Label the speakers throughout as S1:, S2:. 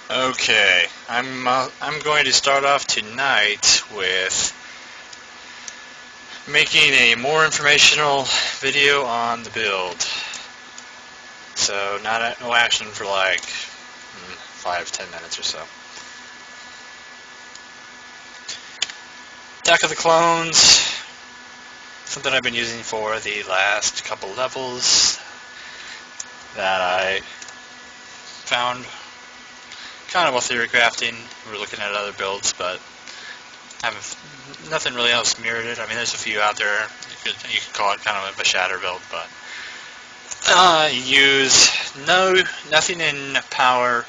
S1: Okay, I'm going to start off tonight with making a more informational video on the build. So no action for like 5-10 minutes or so. Attack of the Clones, something I've been using for the last couple levels that I found kind of while theory crafting. We were looking at other builds, but nothing really else mirrored it. I mean, there's a few out there. You could call it kind of a shatter build, but use nothing in power.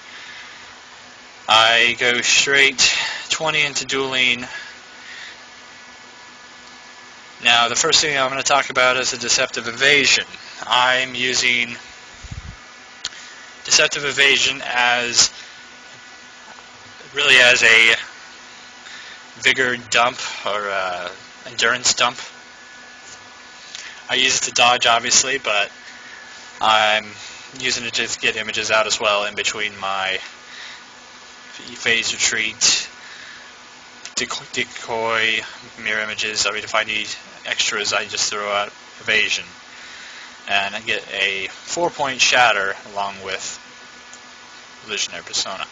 S1: I go straight 20 into dueling. Now, the first thing I'm going to talk about is a deceptive evasion. I'm using deceptive evasion as a vigor dump or endurance dump. I use it to dodge, obviously, but I'm using it to get images out as well in between my phase retreat, decoy, mirror images. I mean, if I need extras, I just throw out evasion. And I get a 4-point shatter along with illusionary persona.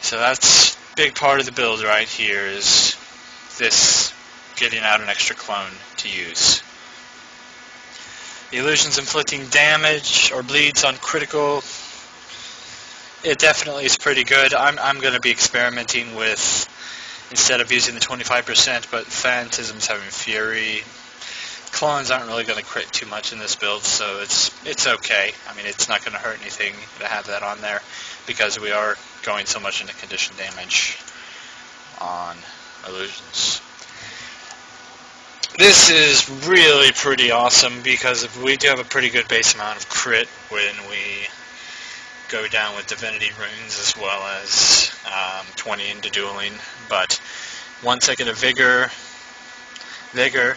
S1: So that's a big part of the build right here, is this getting out an extra clone to use. The illusions inflicting damage or bleeds on critical. It definitely is pretty good. I'm going to be experimenting with, instead of using the 25%, but Phantasms having Fury. Clones aren't really going to crit too much in this build, so it's okay. I mean, it's not going to hurt anything to have that on there, because we are going so much into condition damage on illusions. This is really pretty awesome, because we do have a pretty good base amount of crit when we go down with divinity runes, as well as 20 into dueling. But once I get a vigor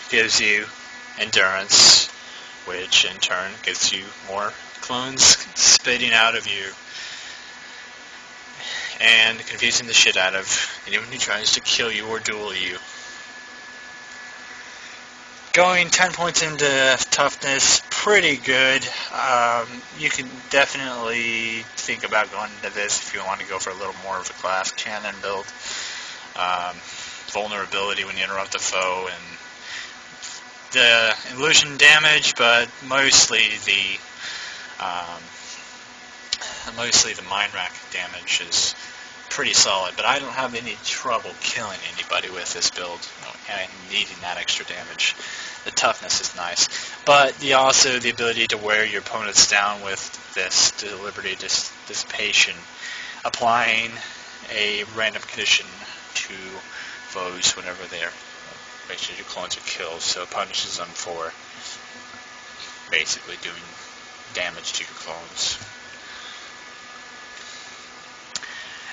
S1: gives you endurance, which in turn gives you more clones spitting out of you and confusing the shit out of anyone who tries to kill you or duel you. Going 10 points into toughness, pretty good. You can definitely think about going into this if you want to go for a little more of a glass cannon build. Vulnerability when you interrupt the foe, and the illusion damage, but mostly the mind rack damage is pretty solid. But I don't have any trouble killing anybody with this build and needing that extra damage. The toughness is nice, but also the ability to wear your opponents down with this deliberate dissipation, applying a random condition to foes whenever they're basically your clones are killed, so it punishes them for basically doing damage to your clones.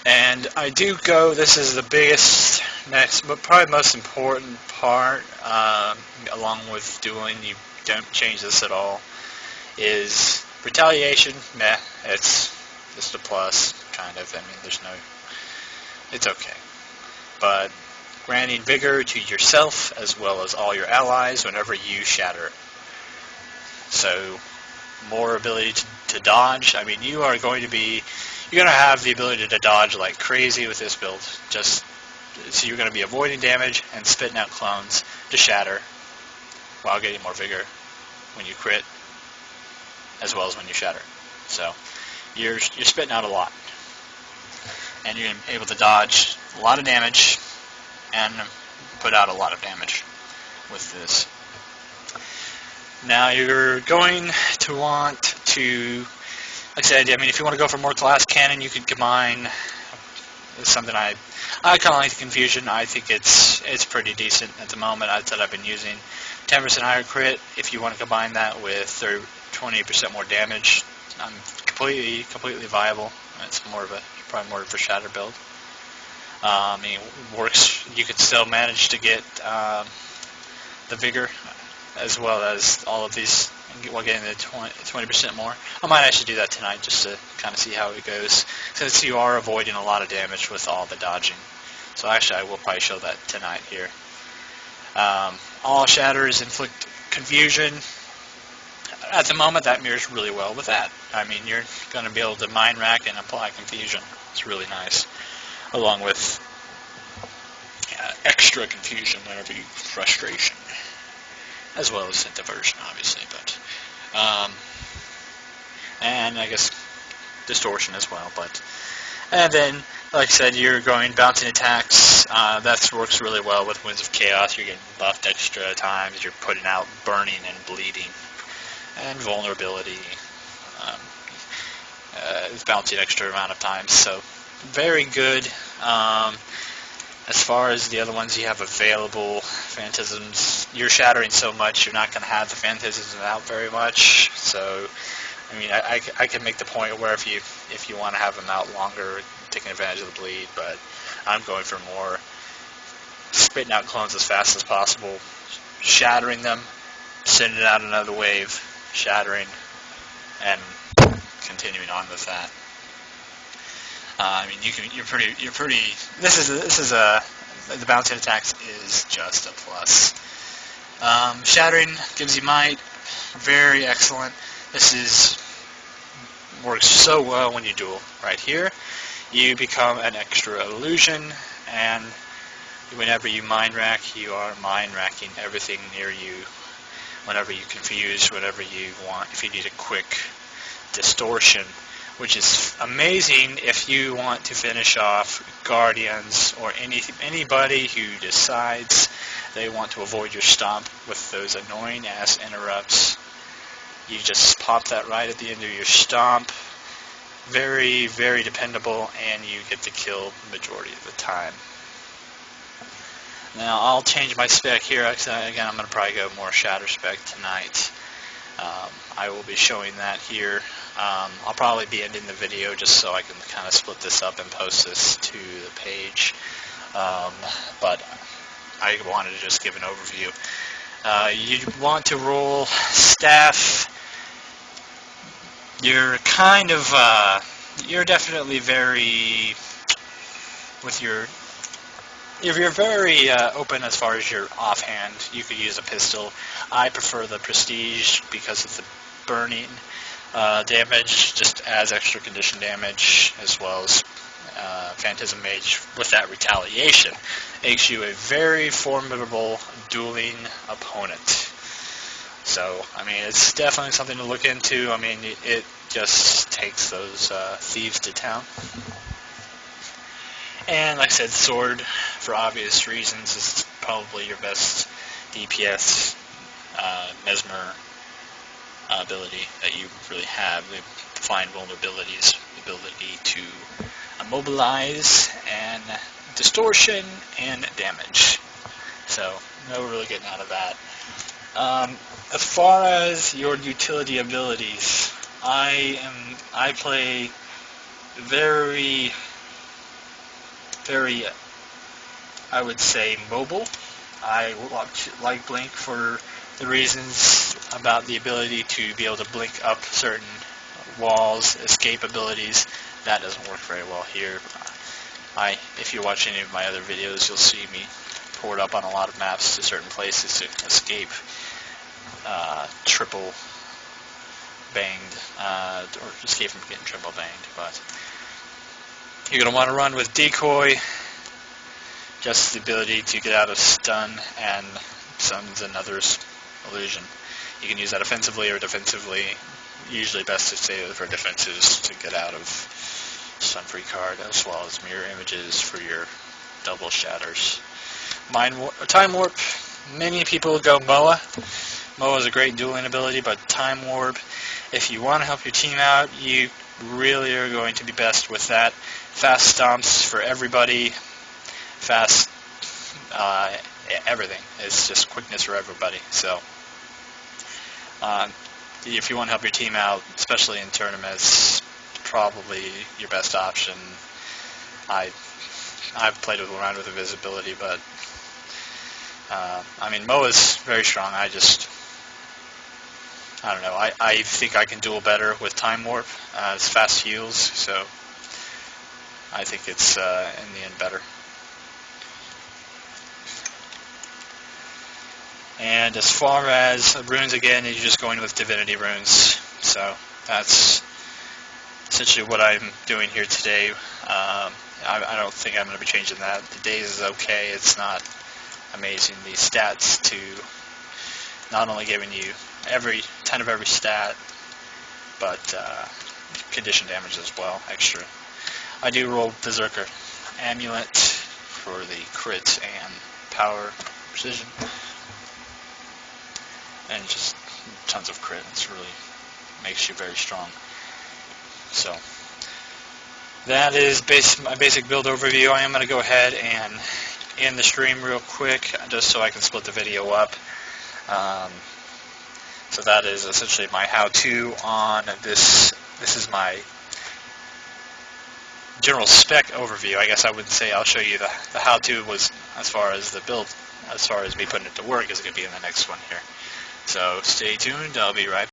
S1: And I do go, this is the biggest, next, but probably most important part, along with dueling, you don't change this at all, is retaliation. Meh, it's just a plus, kind of. I mean, it's okay. But granting vigor to yourself as well as all your allies whenever you shatter. So, more ability to dodge. I mean, you're going to have the ability to dodge like crazy with this build. So you're going to be avoiding damage and spitting out clones to shatter while getting more vigor when you crit, as well as when you shatter. So you're spitting out a lot, and you're able to dodge a lot of damage and put out a lot of damage with this. Now you're going to want to, like I said, I mean, if you want to go for more glass cannon, you could combine something I kind of like the confusion. I think it's pretty decent at the moment. That's what I've been using. 10% higher crit. If you want to combine that with 20% more damage, completely viable. It's probably more of a shatter build. I mean, it works. You could still manage to get the vigor, as well as all of these while getting the 20% more. I might actually do that tonight just to kind of see how it goes, since you are avoiding a lot of damage with all the dodging. So actually I will probably show that tonight here. All shatters inflict confusion. At the moment that mirrors really well with that. I mean, you're going to be able to mind rack and apply confusion. It's really nice. Along with extra confusion whenever you frustration. As well as diversion, obviously, but and I guess distortion as well. But and then, like I said, you're going bouncing attacks. That works really well with Winds of Chaos. You're getting buffed extra times. You're putting out burning and bleeding and vulnerability. It's bouncing extra amount of times, so very good. As far as the other ones you have available, Phantasms, you're shattering so much, you're not going to have the Phantasms out very much. So, I mean, I can make the point where if you want to have them out longer, taking advantage of the bleed, but I'm going for more spitting out clones as fast as possible, shattering them, sending out another wave, shattering, and continuing on with that. I mean, you're pretty. This is the bouncing attacks is just a plus. Shattering gives you might, very excellent. This works so well when you duel. Right here, you become an extra illusion, and whenever you mind rack, you are mind racking everything near you. Whenever you confuse, whenever you want, if you need a quick distortion, which is amazing if you want to finish off Guardians or anybody who decides they want to avoid your stomp with those annoying ass interrupts. You just pop that right at the end of your stomp. Very, very dependable, and you get the kill the majority of the time. Now I'll change my spec here. Again, I'm going to probably go more shatter spec tonight. I will be showing that here. I'll probably be ending the video just so I can kind of split this up and post this to the page. But I wanted to just give an overview. You want to roll staff. You're kind of, you're definitely very, with your, if you're very open as far as your offhand, you could use a pistol. I prefer the Prestige because of the burning damage, just adds extra condition damage, as well as Phantasm Mage with that retaliation. Makes you a very formidable dueling opponent. So, I mean, it's definitely something to look into. I mean, it just takes those thieves to town. And like I said, Sword, for obvious reasons, is probably your best DPS Mesmer ability that you really have. We find vulnerabilities, the ability to immobilize and distortion and damage. So, no really getting out of that. As far as your utility abilities, I play very, I would say, mobile. I like Blink for the reasons about the ability to be able to blink up certain walls, escape abilities. That doesn't work very well here. If you watch any of my other videos, you'll see me port up on a lot of maps to certain places to escape triple banged, or escape from getting triple banged. But you're going to want to run with Decoy, just the ability to get out of stun and summons another's illusion. You can use that offensively or defensively. Usually best to stay for defenses to get out of stun-free card, as well as mirror images for your double shatters. Time Warp, many people go Moa. Moa is a great dueling ability, but Time Warp, if you want to help your team out, you really are going to be best with that. Fast stomps for everybody. Fast everything. It's just quickness for everybody. So if you want to help your team out, especially in tournaments, probably your best option. I've played around with invisibility, but I mean, Moa's very strong. I don't know. I think I can duel better with Time Warp. It's fast heals, so I think it's in the end better. And as far as runes, again, you're just going with Divinity runes. So that's essentially what I'm doing here today. I don't think I'm going to be changing that. The days is okay. It's not amazing. The stats to not only giving you 10 of every stat, but condition damage as well, extra. I do roll Berserker Amulet for the crit and power precision. And just tons of crit. It's really makes you very strong. So that is my basic build overview. I am going to go ahead and end the stream real quick, just so I can split the video up. So that is essentially my how-to on this. This is my general spec overview. I guess I wouldn't say I'll show you the how-to was as far as the build, as far as me putting it to work is going to be in the next one here. So stay tuned. I'll be right back.